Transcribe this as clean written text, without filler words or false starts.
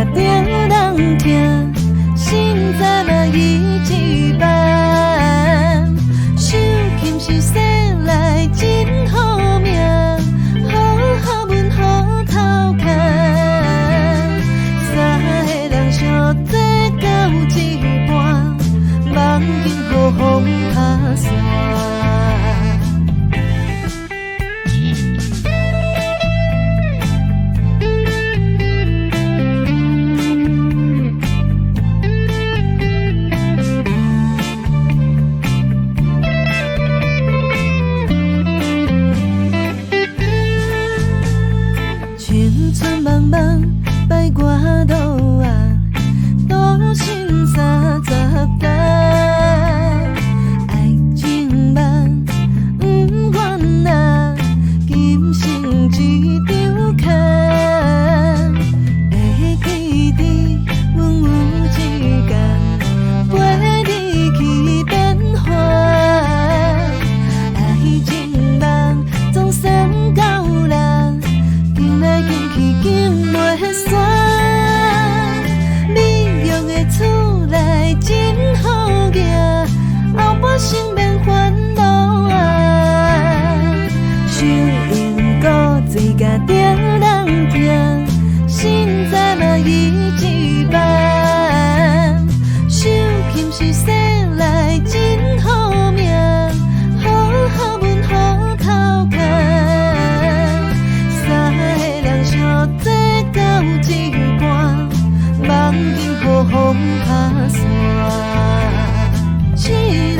着人疼，心知嘛伊一般。手琴是生来真好命，好学问好头牵。三个人相做到一半，梦境予风打散。青春茫茫，摆我路啊，独身30担。爱情梦，不愿啊，今生一场空。会记得，阮有一天陪你去变化。爱情梦总算够人。行来行去，竟袂散。美玉的厝内真好行，后半生免烦恼啊。收音鼓做甲着人听，心知嘛伊一般。手琴是生来真好命，好学问好头牵。相做到一半，梦境予风打散。一个